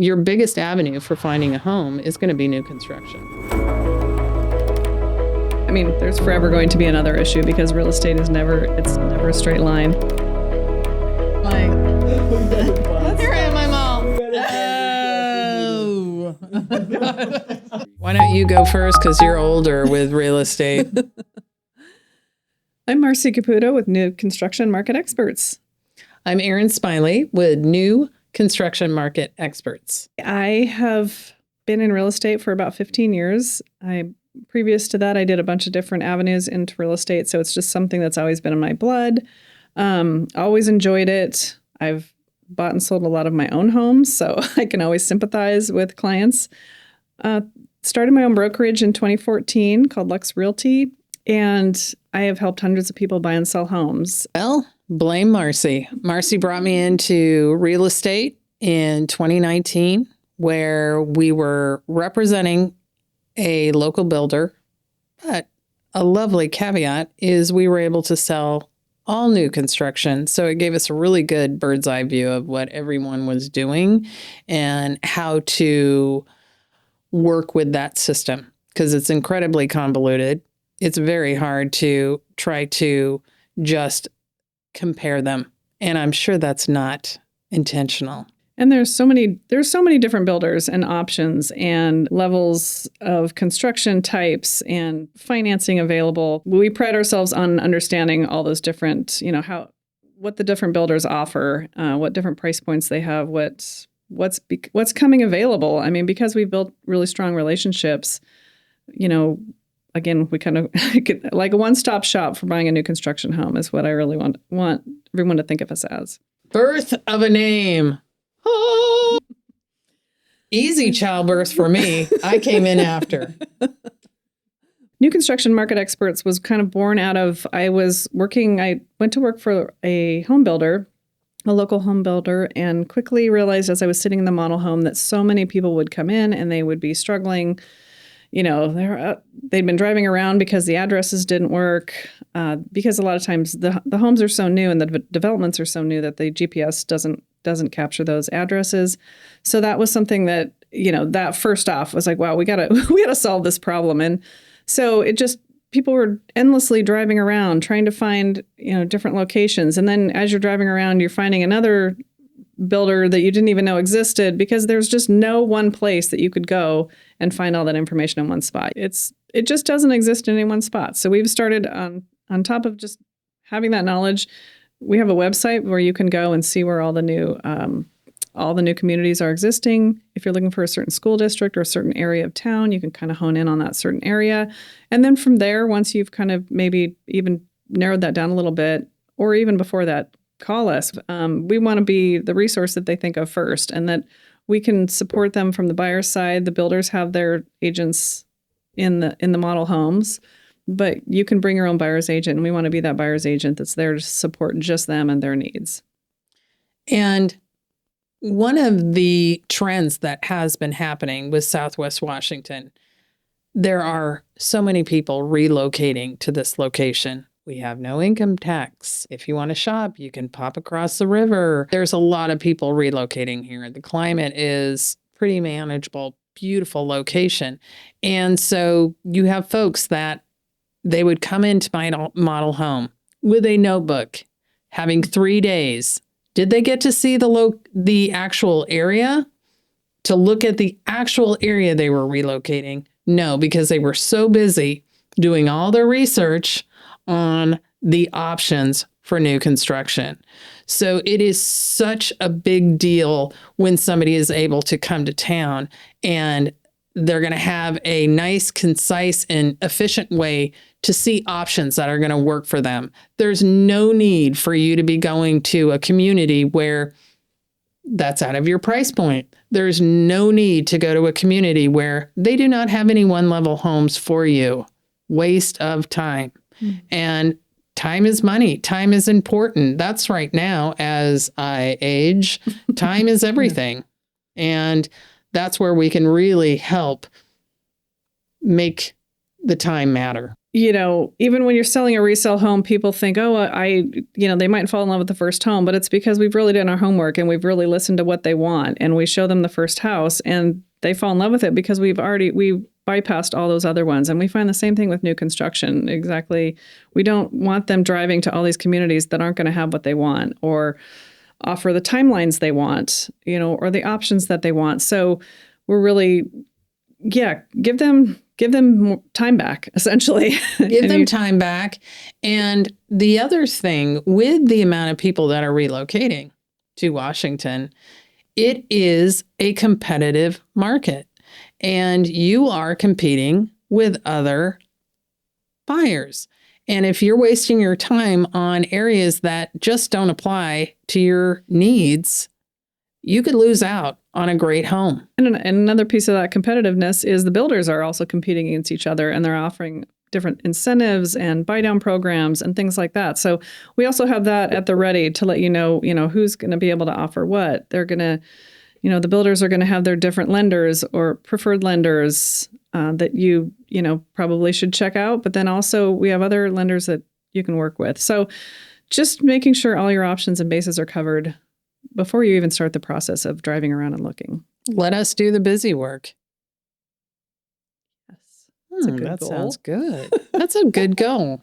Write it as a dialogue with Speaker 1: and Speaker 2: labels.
Speaker 1: your biggest avenue for finding a home is going to be new construction.
Speaker 2: I mean, there's forever going to be another issue because real estate is never a straight line.
Speaker 1: Here I am, my mom. Why don't you go first because you're older with real estate?
Speaker 2: I'm Marci Caputo with New Construction Market Experts.
Speaker 1: I'm Erin Smiley with New Construction Market Experts.
Speaker 2: I have been in real estate for about 15 years. Previous to that, I did a bunch of different avenues into real estate, so it's just something that's always been in my blood. Always enjoyed it. I've bought and sold a lot of my own homes, so I can always sympathize with clients. Started my own brokerage in 2014 called Lux Realty, and I have helped hundreds of people buy and sell homes.
Speaker 1: Well, blame Marci. Marci brought me into real estate in 2019, where we were representing a local builder. But a lovely caveat is we were able to sell all new construction. So it gave us a really good bird's eye view of what everyone was doing and how to work with that system, because it's incredibly convoluted. It's very hard to try to just compare them. And I'm sure that's not intentional.
Speaker 2: And there's so many different builders and options and levels of construction types and financing available. We pride ourselves on understanding all those different, what the different builders offer, what different price points they have, what's coming available. I mean, because we've built really strong relationships, again, we kind of like a one-stop shop for buying a new construction home is what I really want everyone to think of us as.
Speaker 1: Birth of a name. Oh. Easy childbirth for me. I came in after.
Speaker 2: New Construction Market Experts was kind of born out of, I went to work for a home builder, a local home builder, and quickly realized as I was sitting in the model home that so many people would come in and they would be struggling. They'd been driving around because the addresses didn't work, because a lot of times the homes are so new and the developments are so new that the GPS doesn't capture those addresses. So that was something that, that first off was like, wow, we gotta solve this problem. And so people were endlessly driving around trying to find, different locations. And then as you're driving around, you're finding another builder that you didn't even know existed because there's just no one place that you could go and find all that information in one spot. It just doesn't exist in any one spot. So we've started on top of just having that knowledge. We have a website where you can go and see where all the new communities are existing. If you're looking for a certain school district or a certain area of town, you can kind of hone in on that certain area. And then from there, once you've kind of maybe even narrowed that down a little bit, or even before that, call us. We want to be the resource that they think of first, and that we can support them from the buyer's side. The builders have their agents in the model homes, but you can bring your own buyer's agent, and we want to be that buyer's agent that's there to support just them and their needs.
Speaker 1: And one of the trends that has been happening with Southwest Washington, there are so many people relocating to this location. We have no income tax. If you want to shop, you can pop across the river. There's a lot of people relocating here. The climate is pretty manageable, beautiful location. And so you have folks that they would come into my model home with a notebook, having 3 days. Did they get to see the actual area? To look at the actual area they were relocating? No, because they were so busy doing all their research on the options for new construction. So it is such a big deal when somebody is able to come to town and they're going to have a nice, concise, and efficient way to see options that are going to work for them. There's no need for you to be going to a community where that's out of your price point. There's no need to go to a community where they do not have any one-level homes for you. Waste of time. And time is money. Time is important. That's right now, as I age, time is everything. And that's where we can really help make the time matter.
Speaker 2: even when you're selling a resale home, people think, oh, they might fall in love with the first home, but it's because we've really done our homework and we've really listened to what they want. And we show them the first house and they fall in love with it because we bypassed all those other ones. And we find the same thing with new construction. Exactly. We don't want them driving to all these communities that aren't going to have what they want or offer the timelines they want, or the options that they want. So we're really, give them more time back, essentially.
Speaker 1: Give them time back. And the other thing with the amount of people that are relocating to Washington, it is a competitive market. And you are competing with other buyers. And if you're wasting your time on areas that just don't apply to your needs, you could lose out on a great home.
Speaker 2: And another piece of that competitiveness is the builders are also competing against each other, and they're offering different incentives and buy down programs and things like that. So we also have that at the ready to let you know who's going to be able to offer what. They're going to, the builders are going to have their different lenders or preferred lenders that you probably should check out. But then also we have other lenders that you can work with. So just making sure all your options and bases are covered before you even start the process of driving around and looking.
Speaker 1: Let us do the busy work.
Speaker 2: Yes. That's a good
Speaker 1: that
Speaker 2: goal.
Speaker 1: sounds good. That's a good goal.